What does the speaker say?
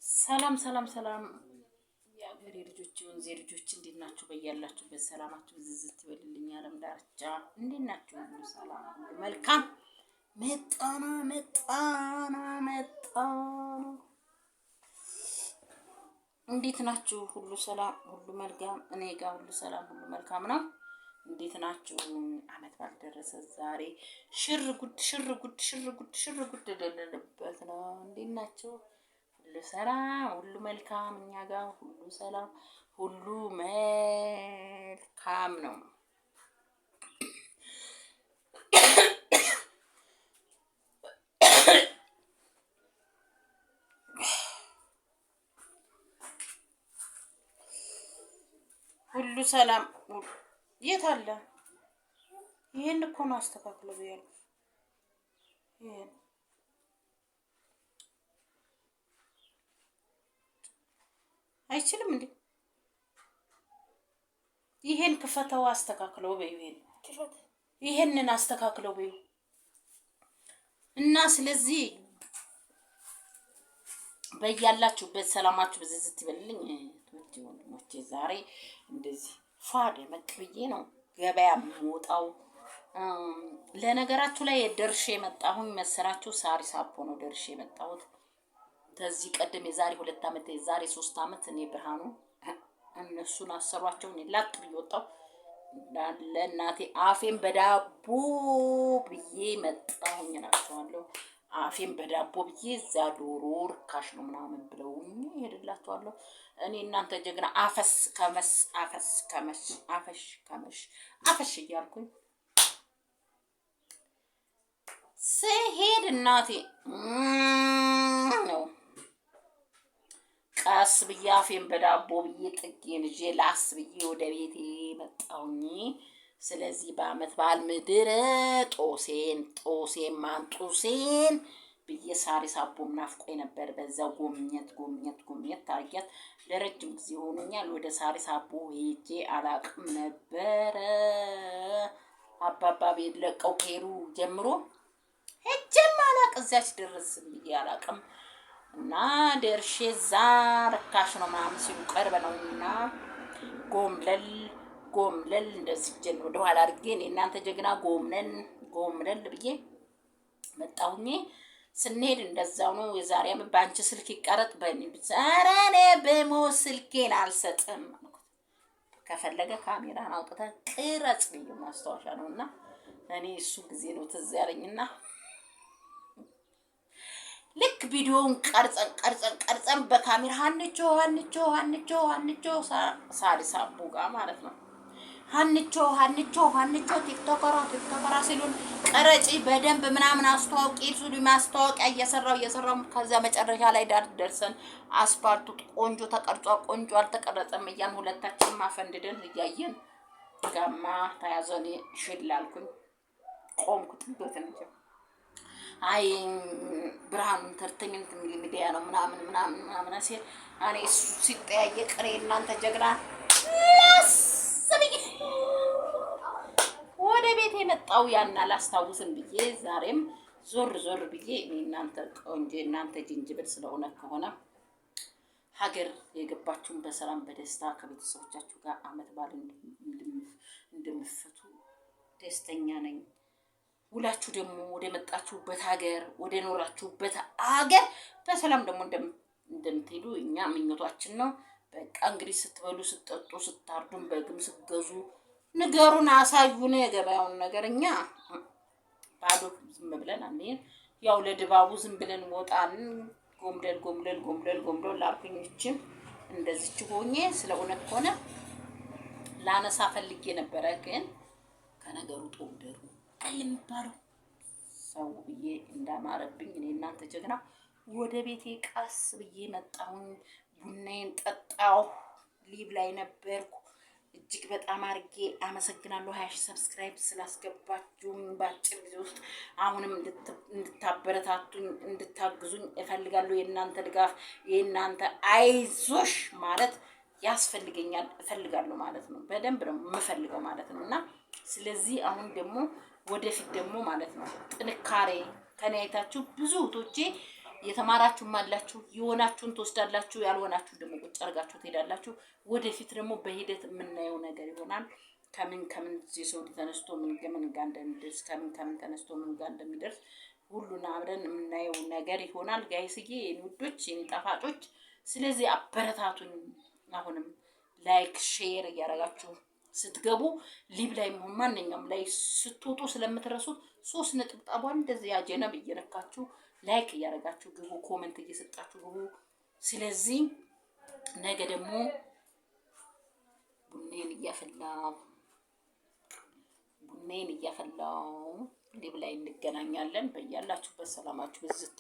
ሰላም ሰላም ሰላም የአገሬ ልጆች የወንዜ ልጆች እንዴት ናችሁ? በያላችሁበት ሰላማችሁ ዝዝት ይበልልኝ። ዓለም ዳርቻ እንዴት ናችሁ? ሁሉ ሰላም ሁሉ መልካም። መጣና እንዴት ናችሁ? ሁሉ ሰላም ሁሉ መልካም። እኔ ጋር ሁሉ ሰላም ሁሉ መልካም ነው። እንዴት ናችሁ? አመት በዓል ደረሰ ዛሬ። ሽር ጉድ ልልበት ነው። እንዴት ናችሁ? ሁሉ ሰላም ሁሉ መልካም። እኛ ጋር ሁሉ ሰላም ሁሉ መልካም ነው። ሁሉ ሰላም። የት አለ? ይሄን እኮ ነው አስተካክሎ ብያለሁ። ይሄን አይችልም እንዴ? ይሄን ክፈተው አስተካክለው በይው። ይሄንን አስተካክለው በይው እና ስለዚህ በያላችሁበት ሰላማችሁ በዝዝት ይበልልኝ። ወንድሞቼ ዛሬ እንደዚህ ፏድ መቅብዬ ነው ገበያ የምወጣው። ለነገራችሁ ላይ ደርሼ የመጣሁኝ መሰራችሁ ሳሪስ አቦ ነው ደርሼ የመጣሁት። ከዚህ ቀደም የዛሬ 2 አመት የዛሬ 3 አመት እኔ ብርሃኑ እነሱን አሰሯቸው እኔ ላጥ ብዬ ወጣሁ። ለእናቴ አፌን በዳቦ ብዬ መጣሁኝ እላቸዋለሁ። አፌን በዳቦ ብዬ እዛ ዶሮ ርካሽ ነው ምናምን ብለውኝ እሄድላቸዋለሁ። እኔ እናንተ ጀግና አፈስ ከመሽ እያልኩኝ ስሄድ እናቴ ነው ቀስ ብዬ አፌን በዳቦ ብዬ ጥጌን ይዤ ላስ ብዬ ወደ ቤቴ መጣሁኝ። ስለዚህ በአመት በዓል ምድር ጦሴን ብዬ ሳሪስ አቦም ናፍቆኝ ነበር። በዛው ጎምኘት ታርጊያት ለረጅም ጊዜ ሆኖኛል። ወደ ሳሪስ አቦ ሄጄ አላቅም ነበር። አባባ ቤት ለቀው ሄሩ ጀምሮ ሄጄም አላቅ እዚያች ድረስ ብዬ አላቅም። እና ደርሼ እዛ ርካሽ ነው ምናምን ሲሉ ቀርበ ነውና ጎምለል እንደዚህ ጀን ወደ ኋላ አድርጌ እኔ እናንተ ጀግና ጎምለል ብዬ መጣሁኝ። ስንሄድ እንደዛው ነው። የዛሬ አመት ባንቺ ስልክ ይቀረጥ በእኔ ዛሬ በሞ ስልኬን አልሰጥም። ከፈለገ ካሜራን አውጥተህ ቅረጽ ብዬ ማስታወሻ ነውና እኔ እሱ ጊዜ ነው ትዝ ያለኝና ልክ ቪዲዮውን ቀርጸን በካሜራ ሀንቾ ሳሪስ አቦ ጋር ማለት ነው። ሀንቾ ቲክቶከራ ሲሉን ቀረጪ በደንብ ምናምን አስተዋውቂ ሲሉ ማስታወቂያ እየሰራው ከዛ መጨረሻ ላይ ደርሰን አስፓልቱ ቆንጆ ተቀርጿል፣ ቆንጆ አልተቀረጸም እያን ሁለታችንም አፈንድደን እያየን ጋማ ተያዘኔ ሽላልኩኝ ቆምኩት እንጂ አይ ብርሃኑ ኢንተርቴይንመንት ሚዲያ ነው ምናምን ሲል እኔ እሱ ሲጠያየቅ እኔ እናንተ ጀግና ለስብዬ ወደ ቤት የመጣው ያን አላስታውስም ብዬ ዛሬም ዞር ብዬ እኔ እናንተ ቆንጆ እናንተ ጅንጅብል ስለሆነ ከሆነ ሀገር የገባችሁን በሰላም በደስታ ከቤተሰቦቻችሁ ጋር አመት በዓል እንደምትፈቱ ደስተኛ ነኝ። ሁላችሁ ደግሞ ወደ መጣችሁበት ሀገር ወደ ኖራችሁበት ሀገር በሰላም ደግሞ እንደምትሄዱ እኛ ምኞታችን ነው። በቃ እንግዲህ ስትበሉ ስትጠጡ ስታርዱን በግም ስትገዙ ንገሩን፣ አሳዩን የገበያውን ነገር። እኛ ባዶ ዝም ብለን አንሄድ። ያው ለድባቡ ዝም ብለን ወጣን። ጎምደል ላልኩኝ እቺም እንደዚች ሆኜ ስለ እውነት ሆነ ላነሳ ፈልጌ ነበረ፣ ግን ከነገሩ ጦምደሩ አይምባለው ሰው ብዬ እንዳማረብኝ እኔ እናንተ ጀግና ወደ ቤቴ ቀስ ብዬ መጣሁኝ። ቡናዬን ጠጣሁ። ሊብ ላይ ነበርኩ። እጅግ በጣም አርጌ አመሰግናለሁ። 20 ሰብስክራይብ ስላስገባችሁኝ በአጭር ጊዜ ውስጥ አሁንም እንድታበረታቱኝ እንድታግዙኝ እፈልጋለሁ። የእናንተ ድጋፍ የእናንተ አይዞሽ ማለት ያስፈልገኛል። እፈልጋለሁ ማለት ነው። በደንብ ነው የምፈልገው ማለት ነውና ስለዚህ አሁን ደግሞ ወደፊት ደግሞ ማለት ነው ጥንካሬ ከኔ አይታችሁ ብዙ እህቶቼ የተማራችሁም አላችሁ፣ የሆናችሁን ትወስዳላችሁ፣ ያልሆናችሁ ደግሞ ቁጭ አድርጋችሁ ትሄዳላችሁ። ወደፊት ደግሞ በሂደት የምናየው ነገር ይሆናል። ከምን የሰው ተነስቶ ምን ጋር እንደሚደርስ ከምን ተነስቶ ምን ጋር እንደሚደርስ ሁሉን አብረን የምናየው ነገር ይሆናል። ጋይስዬ የኔ ውዶች የኔ ጣፋጮች፣ ስለዚህ አበረታቱኝ። አሁንም ላይክ ሼር እያደረጋችሁ ስትገቡ ሊብ ላይ መሆን ማንኛውም ላይ ስትወጡ ስለምትረሱት 3 ነጥብጣቧን እንደዚህ ያጀነብ እየነካችሁ ላይክ እያደረጋችሁ ግቡ፣ ኮሜንት እየሰጣችሁ ግቡ። ስለዚህ ነገ ደግሞ ቡኔን እያፈላው ሊብ ላይ እንገናኛለን። በያላችሁበት ሰላማችሁ ብዝት